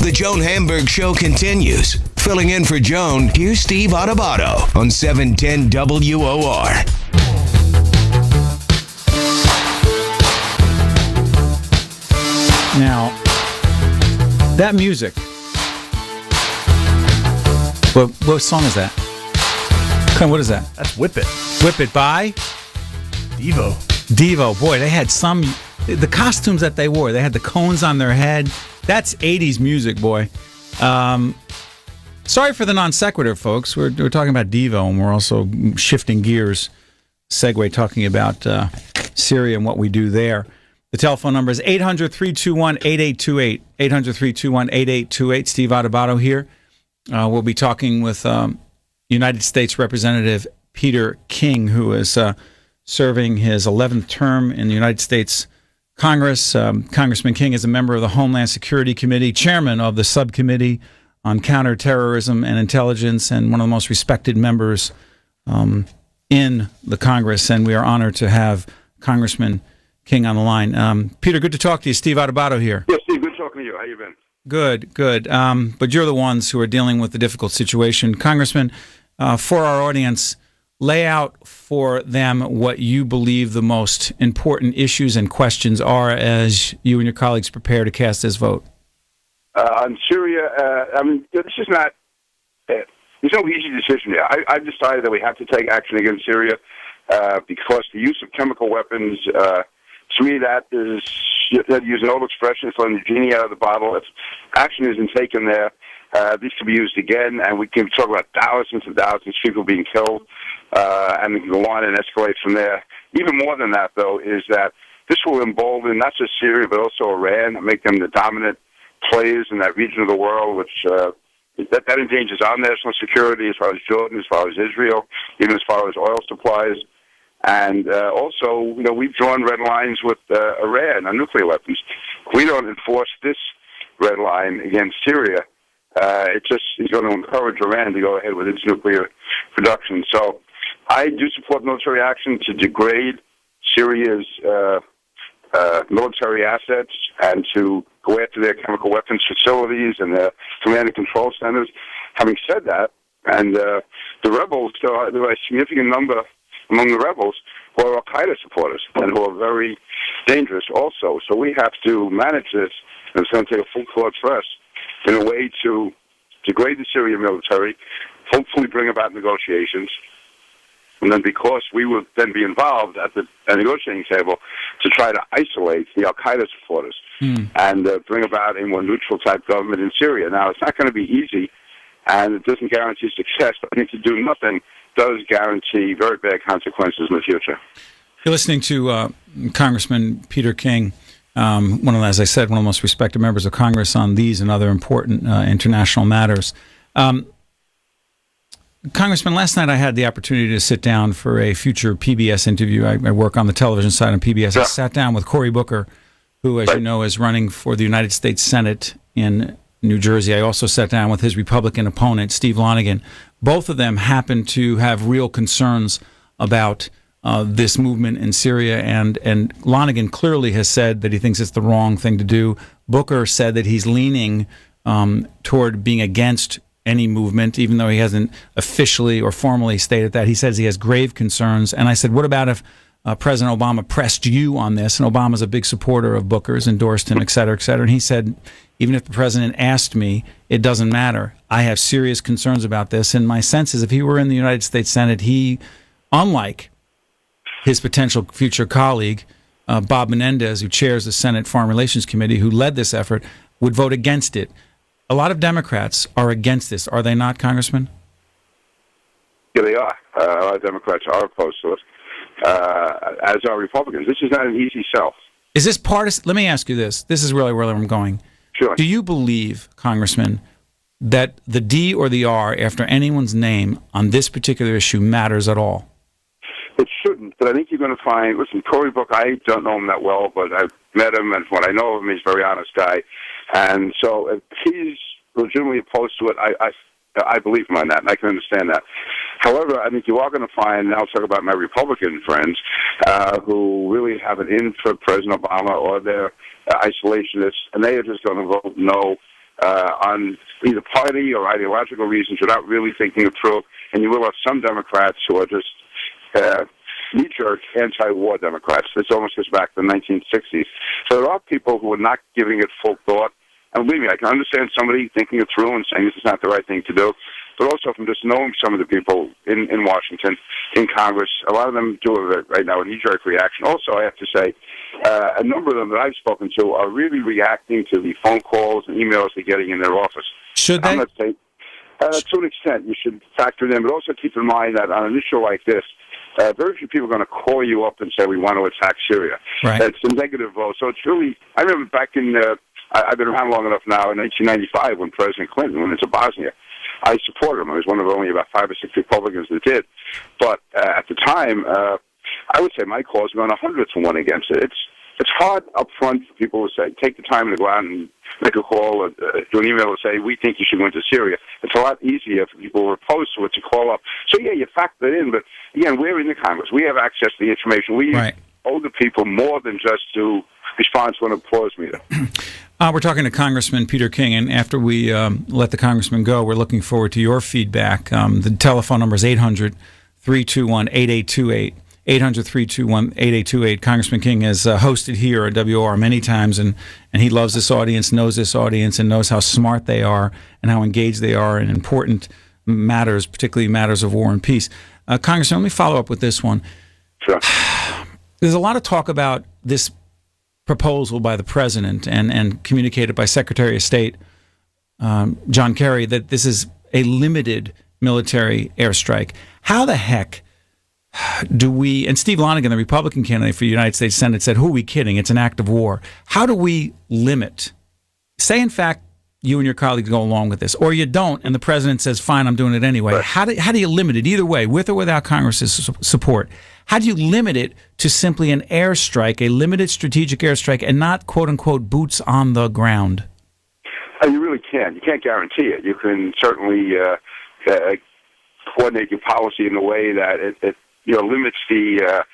The Joan Hamburg Show continues. Filling in for Joan, here's Steve Adubato on 710 WOR. Now, that music. What song is that? What is that? That's Whip It. Whip It by? Devo. Boy, they had the costumes that they wore. They had the cones on their head. That's 80s music, boy. Sorry for the non sequitur, folks. We're talking about Devo, and we're also shifting gears. Segue talking about Syria and what we do there. The telephone number is 800-321-8828. 800-321-8828. Steve Adubato here. We'll be talking with United States Representative Peter King, who is serving his 11th term in the United States Congress. Congressman King is a member of the Homeland Security Committee, chairman of the Subcommittee on Counterterrorism and Intelligence, and one of the most respected members in the Congress. And we are honored to have Congressman King on the line. Peter, good to talk to you. Steve Adubato here. Yes, Steve, good talking to you. How you been? Good. But you're the ones who are dealing with the difficult situation. Congressman, for our audience, lay out for them what you believe the most important issues and questions are as you and your colleagues prepare to cast this vote. On Syria, this is not, there's no easy decision here. I've decided that we have to take action against Syria because the use of chemical weapons, to me, that is, to use an old expression, it's letting the genie out of the bottle. If action isn't taken there, these could be used again, and we can talk about thousands and thousands of people being killed, and we can go on and escalate from there. Even more than that, though, is that this will embolden not just Syria, but also Iran, and make them the dominant players in that region of the world, which that endangers our national security as far as Jordan, as far as Israel, even as far as oil supplies. And also, we've drawn red lines with Iran on nuclear weapons. If we don't enforce this red line against Syria, it just is going to encourage Iran to go ahead with its nuclear production. So I do support military action to degrade Syria's military assets and to go after their chemical weapons facilities and their command and control centers. Having said that, and the rebels, there are a significant number among the rebels who are al-Qaeda supporters and who are very dangerous also. So we have to manage this, and it's going to take a full-court press in a way to degrade the Syrian military, hopefully bring about negotiations, and then because we would then be involved at the negotiating table to try to isolate the al-Qaeda supporters and bring about a more neutral-type government in Syria. Now, it's not going to be easy, and it doesn't guarantee success, but I think to do nothing does guarantee very bad consequences in the future. You're listening to Congressman Peter King, as I said, one of the most respected members of Congress on these and other important international matters. Congressman, last night I had the opportunity to sit down for a future PBS interview. I work on the television side on PBS. I sat down with Cory Booker, who, as you know, is running for the United States Senate in New Jersey. I also sat down with his Republican opponent, Steve Lonegan. Both of them happen to have real concerns about this movement in Syria, and Lonegan clearly has said that he thinks it's the wrong thing to do. Booker said that he's leaning toward being against any movement, even though he hasn't officially or formally stated that. He says he has grave concerns. And I said, what about if President Obama pressed you on this? And Obama's a big supporter of Booker's, endorsed him, et cetera, et cetera. And he said, even if the president asked me, it doesn't matter. I have serious concerns about this. And my sense is if he were in the United States Senate, he, unlike his potential future colleague, Bob Menendez, who chairs the Senate Foreign Relations Committee, who led this effort, would vote against it. A lot of Democrats are against this, are they not, Congressman? Yeah, they are. A lot of Democrats are opposed to it, as are Republicans. This is not an easy sell. Is this partisan? Let me ask you this. This is really where I'm going. Sure. Do you believe, Congressman, that the D or the R after anyone's name on this particular issue matters at all? It shouldn't, but I think you're going to find, listen, Cory Booker, I don't know him that well, but I've met him, and from what I know of him, he's a very honest guy. And so if he's legitimately opposed to it, I believe him on that, and I can understand that. However, I think you are going to find, and I'll talk about my Republican friends, who really have an in for President Obama or they're isolationists, and they are just going to vote no on either party or ideological reasons without really thinking it through. And you will have some Democrats who are just knee-jerk anti-war Democrats. This almost goes back to the 1960s. So there are people who are not giving it full thought. And believe me, I can understand somebody thinking it through and saying this is not the right thing to do. But also from just knowing some of the people in Washington, in Congress, a lot of them do it right now, a knee-jerk reaction. Also, I have to say, a number of them that I've spoken to are really reacting to the phone calls and emails they're getting in their office. Should they? I'm not saying, to an extent, you should factor it in, but also keep in mind that on an issue like this, very few people are going to call you up and say, we want to attack Syria. Right. It's a negative vote. So it's really, I remember back in, I've been around long enough now, in 1995 when President Clinton went into Bosnia. I supported him. I was one of only about 5 or 6 Republicans that did. But at the time, I would say my cause went 100-1 against it. It's hard up front for people to say, take the time to go out and make a call or do an email and say, we think you should go into Syria. It's a lot easier for people who are opposed to it to call up. So, yeah, you factor it in. But, again, we're in the Congress. We have access to the information. We owe the people more than just to respond to an applause meter. We're talking to Congressman Peter King, and after we let the congressman go, we're looking forward to your feedback. The telephone number is 800-321-8828. 800-321-8828. Congressman King has hosted here at WOR many times, and he loves this audience, knows this audience, and knows how smart they are and how engaged they are in important matters, particularly matters of war and peace. Congressman, let me follow up with this one. Sure. There's a lot of talk about this proposal by the president and communicated by Secretary of State John Kerry that this is a limited military airstrike. How the heck do we, and Steve Lonegan, the Republican candidate for the United States Senate, said, who are we kidding? It's an act of war. How do we limit? Say, in fact, you and your colleagues go along with this, or you don't, and the president says, fine, I'm doing it anyway. Right. How do you limit it, either way, with or without Congress's support? How do you limit it to simply an airstrike, a limited strategic airstrike, and not, quote-unquote, boots on the ground? You really can't. You can't guarantee it. You can certainly coordinate your policy in a way that it limits the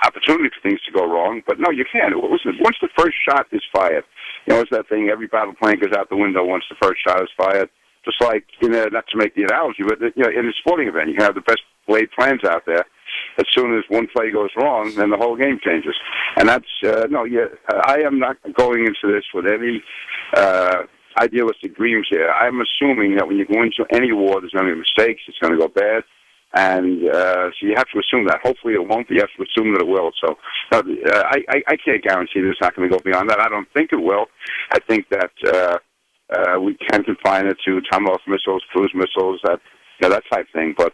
opportunity for things to go wrong. But no, you can't. Once the first shot is fired, it's that thing, every battle plan goes out the window once the first shot is fired. Just like, not to make the analogy, but in a sporting event, you can have the best laid plans out there. As soon as one play goes wrong, then the whole game changes. And that's, I am not going into this with any idealistic dreams here. I'm assuming that when you go into any war, there's going to be mistakes, it's going to go bad. And so you have to assume that. Hopefully it won't, but you have to assume that it will. So I can't guarantee that it's not going to go beyond that. I don't think it will. I think that we can confine it to Tomahawk missiles, cruise missiles, that type thing. But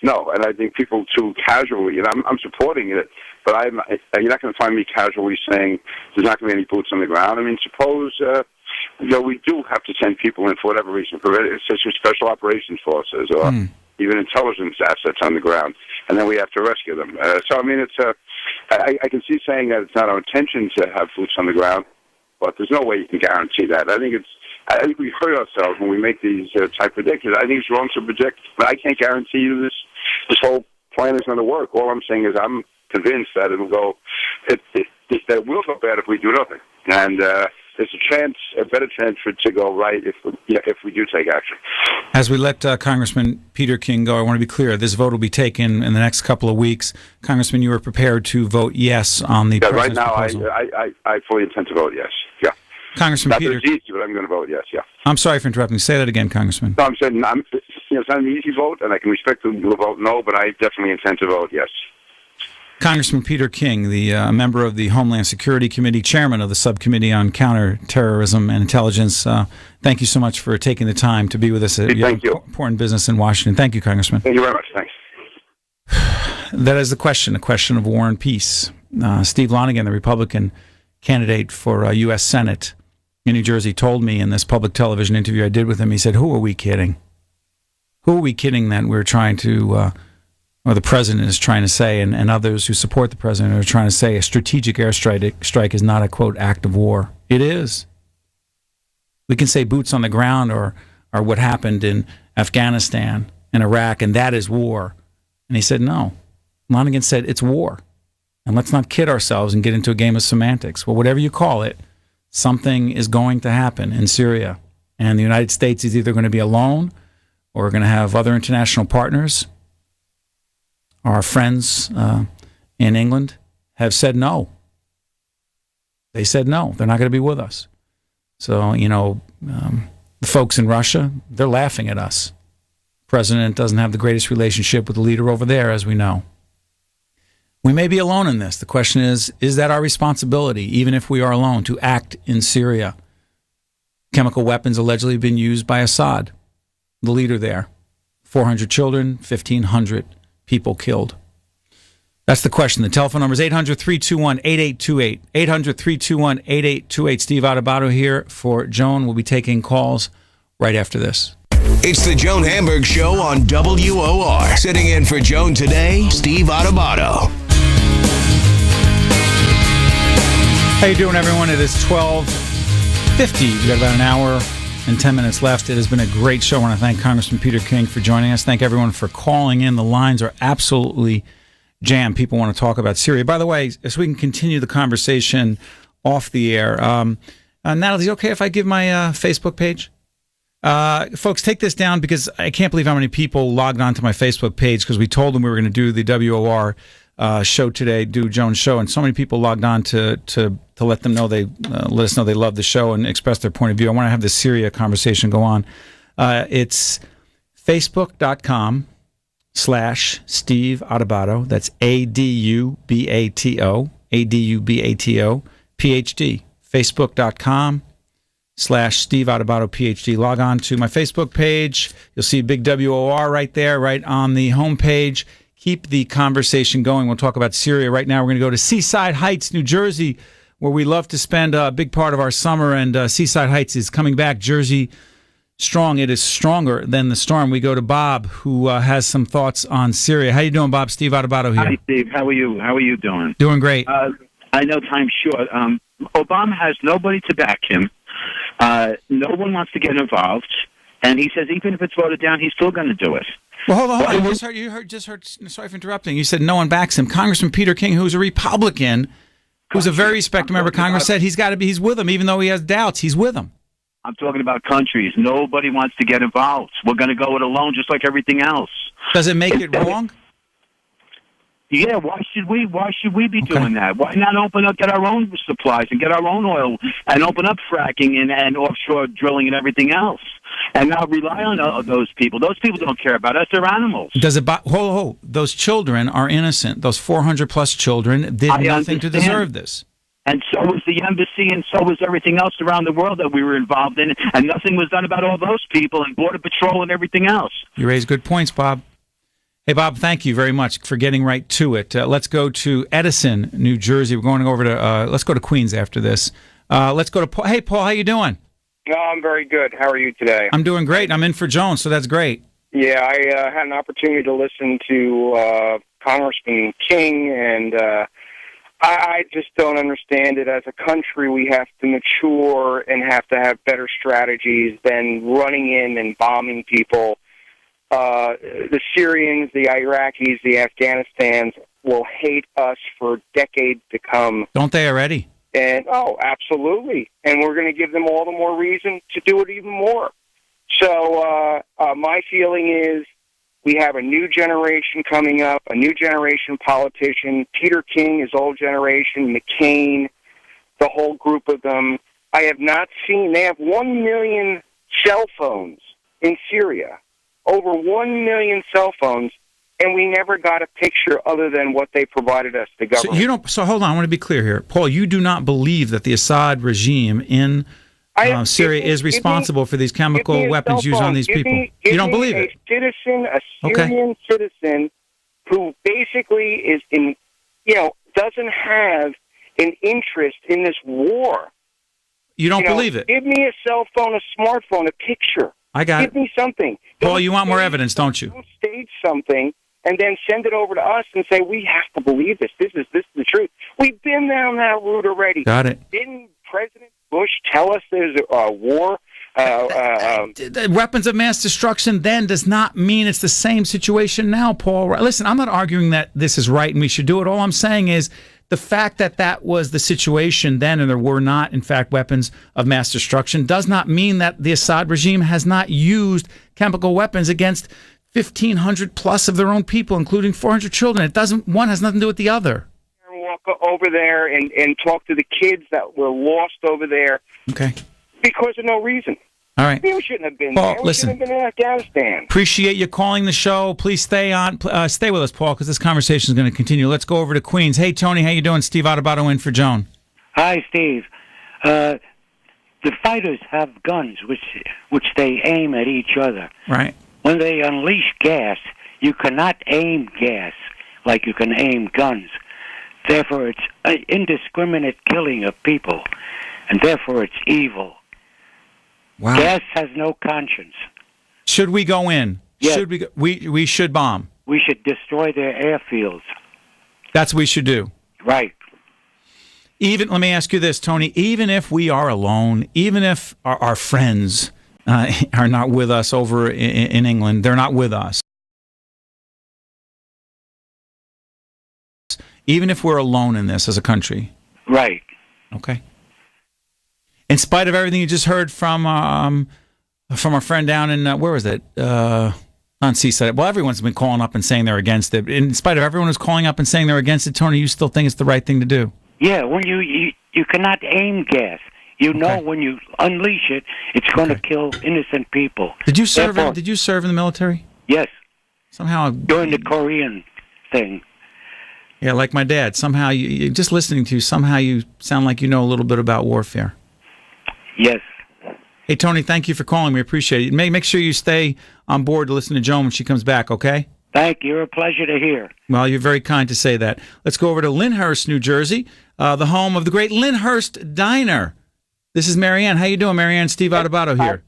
no, and I think people too casually, and I'm supporting it, but you're not going to find me casually saying there's not going to be any boots on the ground. I mean, suppose we do have to send people in for whatever reason, such as special operations forces or even intelligence assets on the ground, and then we have to rescue them. So, I mean, it's I can see saying that it's not our intention to have boots on the ground, but there's no way you can guarantee that. I think we hurt ourselves when we make these type predictions. I think it's wrong to predict, but I can't guarantee you this whole plan is going to work. All I'm saying is I'm convinced that it'll go. That will go bad if we do nothing, and there's a better chance for it to go right if we do take action. As we let Congressman Peter King go, I want to be clear, this vote will be taken in the next couple of weeks. Congressman, you are prepared to vote yes on the president's proposal? Right now, I fully intend to vote yes, yeah. Congressman not Peter... Not easy, but I'm going to vote yes, yeah. I'm sorry for interrupting. Say that again, Congressman. No, I'm saying it's not an easy vote, and I can respect the vote no, but I definitely intend to vote yes. Congressman Peter King, the member of the Homeland Security Committee, chairman of the Subcommittee on Counterterrorism and Intelligence, thank you so much for taking the time to be with us at important business in Washington. Thank you, Congressman. Thank you very much. Thanks. That is the question, a question of war and peace. Steve Lonegan, the Republican candidate for U.S. Senate in New Jersey, told me in this public television interview I did with him, he said, who are we kidding? Who are we kidding that we're trying to... or the president is trying to say, and others who support the president are trying to say, a strategic airstrike is not a, quote, act of war. It is. We can say boots on the ground or what happened in Afghanistan and Iraq, and that is war. And he said, no. Lonegan said, it's war. And let's not kid ourselves and get into a game of semantics. Well, whatever you call it, Something is going to happen in Syria, and the United States is either going to be alone or going to have other international partners. Our friends in England have said no. They said no. They're not going to be with us. So, the folks in Russia, they're laughing at us. President doesn't have the greatest relationship with the leader over there, as we know. We may be alone in this. The question is that our responsibility, even if we are alone, to act in Syria? Chemical weapons allegedly have been used by Assad, the leader there. 400 children, 1,500 people killed. That's the question. The telephone number is 800-321-8828. 800-321-8828. Steve Adubato here for Joan. We'll be taking calls right after this. It's the Joan Hamburg Show on WOR. Sitting in for Joan today, Steve Adubato. How you doing, everyone? It is 12:50. We've got about an hour and 10 minutes left. It has been a great show. I want to thank Congressman Peter King for joining us. Thank everyone for calling in. The lines are absolutely jammed. People want to talk about Syria. By the way, so we can continue the conversation off the air, Natalie, is it okay if I give my Facebook page? Folks, take this down because I can't believe how many people logged on to my Facebook page because we told them we were going to do the WOR show today, do Joan's show, and so many people logged on to let them know let us know they love the show and express their point of view. I want to have this Syria conversation go on. It's facebook.com/Steve Adubato. That's Adubato, PhD. Facebook.com/Steve Adubato, PhD. Log on to my Facebook page. You'll see big WOR right there, right on the homepage. Keep the conversation going. We'll talk about Syria. Right now, we're going to go to Seaside Heights, New Jersey, where we love to spend a big part of our summer. And Seaside Heights is coming back. Jersey strong. It is stronger than the storm. We go to Bob, who has some thoughts on Syria. How you doing, Bob? Steve Adubato here. Hi, Steve. How are you? How are you doing? Doing great. I know time's short. Obama has nobody to back him. No one wants to get involved. And he says even if it's voted down, he's still going to do it. Well, hold on. You just heard. Sorry for interrupting. You said no one backs him. Congressman Peter King, who's a Republican, who's a very respected member of Congress, said he's with him, even though he has doubts. He's with him. I'm talking about countries. Nobody wants to get involved. We're going to go it alone, just like everything else. Does it make it wrong? Yeah. Why should we be doing that? Why not get our own supplies and get our own oil and open up fracking and offshore drilling and everything else? And not rely on those people. Those people don't care about us. They're animals. Does it? Those children are innocent. Those 400-plus children did nothing to deserve this. And so was the embassy, and so was everything else around the world that we were involved in, and nothing was done about all those people and Border Patrol and everything else. You raise good points, Bob. Hey, Bob, thank you very much for getting right to it. Let's go to Edison, New Jersey. We're going over to, let's go to Queens after this. Let's go to Paul. Hey, Paul, how you doing? No, I'm very good. How are you today? I'm doing great. I'm in for Joan, so that's great. Yeah, I had an opportunity to listen to Congressman King, and I just don't understand it. As a country, we have to mature and have to have better strategies than running in and bombing people. The Syrians, the Iraqis, the Afghanistans will hate us for decades to come. Don't they already? And absolutely. And we're going to give them all the more reason to do it even more. So my feeling is we have a new generation coming up, a new generation politician. Peter King is old generation, McCain, the whole group of them. I have not seen, they have 1 million cell phones in Syria, over 1 million cell phones. And we never got a picture other than what they provided us, the government. So hold on, I want to be clear here. Paul, you do not believe that the Assad regime in Syria is responsible for these chemical weapons used on these people? You don't believe it? A Syrian citizen who basically is doesn't have an interest in this war. You don't believe it? Give me a cell phone, a smartphone, a picture. I got it. Give me something. Paul, you want more evidence, don't you? Don't stage something and then send it over to us and say, we have to believe this. This is the truth. We've been down that route already. Got it. Didn't President Bush tell us there's a war? Weapons of mass destruction then does not mean it's the same situation now, Paul. Listen, I'm not arguing that this is right and we should do it. All I'm saying is the fact that that was the situation then and there were not, in fact, weapons of mass destruction does not mean that the Assad regime has not used chemical weapons against 1,500 plus of their own people, including 400 children. One has nothing to do with the other. Walk over there and talk to the kids that were lost over there. Okay. Because of no reason. All right. We shouldn't have been Paul, there. We listen. shouldn't have been in Afghanistan. Appreciate you calling the show. Please stay on. Stay with us, Paul, because this conversation is going to continue. Let's go over to Queens. Hey, Tony, how you doing? Steve Adubato in for Joan. Hi, Steve. The fighters have guns, which they aim at each other. Right. When they unleash gas, you cannot aim gas like you can aim guns. Therefore, it's indiscriminate killing of people, and therefore it's evil. Wow. Gas has no conscience. Should we go in? Yes. Should we? We should bomb. We should destroy their airfields. That's what we should do. Right. Let me ask you this, Tony. Even if we are alone, even if our friends are not with us over in England, they're not with us. Even if we're alone in this as a country. Right. Okay. In spite of everything you just heard from our friend down in, where was it? On Seaside. Well, everyone's been calling up and saying they're against it. In spite of everyone who's calling up and saying they're against it, Tony, you still think it's the right thing to do? Yeah, when you cannot aim gas. You know when you unleash it, it's going to kill innocent people. Did you serve in the military? Yes. Somehow during the Korean thing. Yeah, like my dad. Somehow you just listening to you, somehow you sound like you know a little bit about warfare. Yes. Hey, Tony, thank you for calling. We appreciate it. Make sure you stay on board to listen to Joan when she comes back, okay? Thank you. You're a pleasure to hear. Well, you're very kind to say that. Let's go over to Lyndhurst, New Jersey, the home of the great Lyndhurst Diner. This is Marianne. How you doing, Marianne? Steve Adubato here.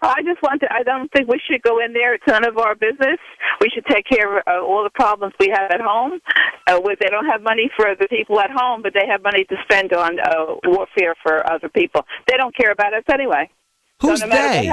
I don't think we should go in there. It's none of our business. We should take care of all the problems we have at home. They don't have money for the people at home, but they have money to spend on warfare for other people. They don't care about us anyway. Who's so no matter they?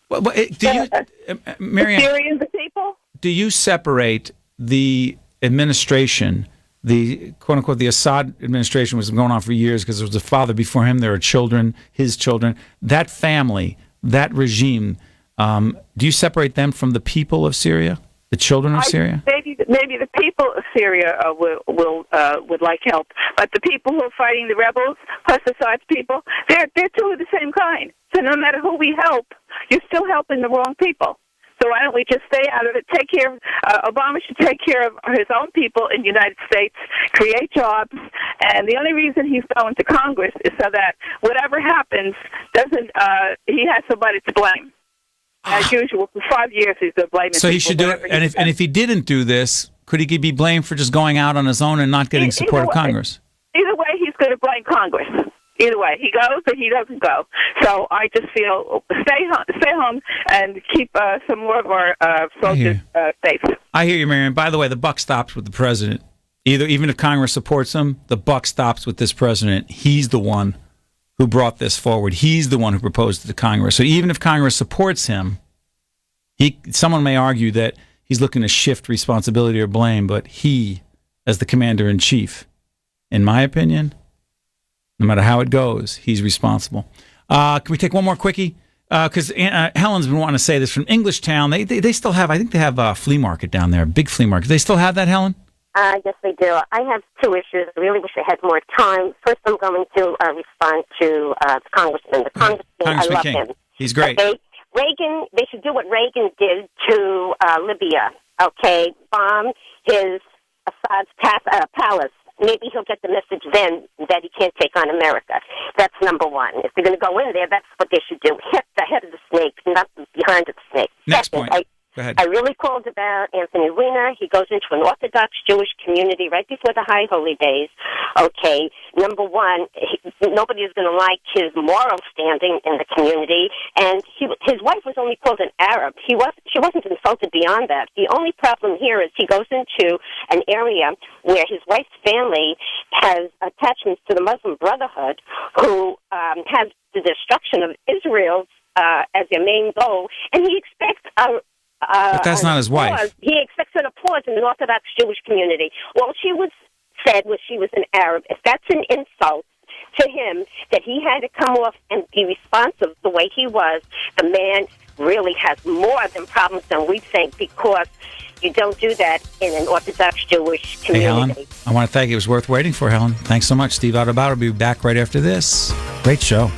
What happens, Marianne, the Syrians, the people? Do you separate the administration, the quote-unquote, the Assad administration was going on for years because there was a father before him, there are children, his children, that family, that regime, do you separate them from the people of Syria, the children of Syria? Maybe the people of Syria would like help, but the people who are fighting the rebels, plus Assad's people, they're two of the same kind. So no matter who we help, you're still helping the wrong people. So why don't we just stay out of it? Take care of Obama should take care of his own people in the United States, create jobs, and the only reason he's going to Congress is so that whatever happens he has somebody to blame. As usual, for 5 years he's been blaming. So he should do it. And if he didn't do this, could he be blamed for just going out on his own and not getting support of Congress? Either way, he's going to blame Congress. Either way, he goes or he doesn't go. So I just feel stay home and keep some more of our soldiers safe. I hear you, Marion. By the way, the buck stops with the president. Even if Congress supports him, the buck stops with this president. He's the one who brought this forward. He's the one who proposed it to Congress. So even if Congress supports him, someone may argue that he's looking to shift responsibility or blame, but he, as the commander-in-chief, in my opinion, no matter how it goes, he's responsible. Can we take one more quickie? Because Helen's been wanting to say this from Englishtown. They still have, I think they have a flea market down there, a big flea market. They still have that, Helen? Yes, they do. I have two issues. I really wish I had more time. First, I'm going to respond to the Congressman. The Congressman, I love King. him. He's great. Okay? Reagan, they should do what Reagan did to Libya, okay? Bomb his Assad's palace. Maybe he'll get the message then that he can't take on America. That's number one. If they're going to go in there, that's what they should do. Hit the head of the snake, not behind the snake. Next Second, point. Go ahead. I really called about Anthony Weiner. He goes into an Orthodox Jewish community right before the High Holy Days. Okay, number one, nobody is going to like his moral standing in the community, and his wife was only called an Arab. She wasn't insulted beyond that. The only problem here is he goes into an area where his wife's family has attachments to the Muslim Brotherhood, who has the destruction of Israel as their main goal, and he expects but that's not his wife. He expects an applause in the Orthodox Jewish community. Well, she was said was she was an Arab, if that's an insult to him, that he had to come off and be responsive the way he was, the man really has more than problems than we think, because you don't do that in an Orthodox Jewish community. Hey, Helen, I want to thank you. It was worth waiting for, Helen. Thanks so much. Steve Adubato will be back right after this. Great show.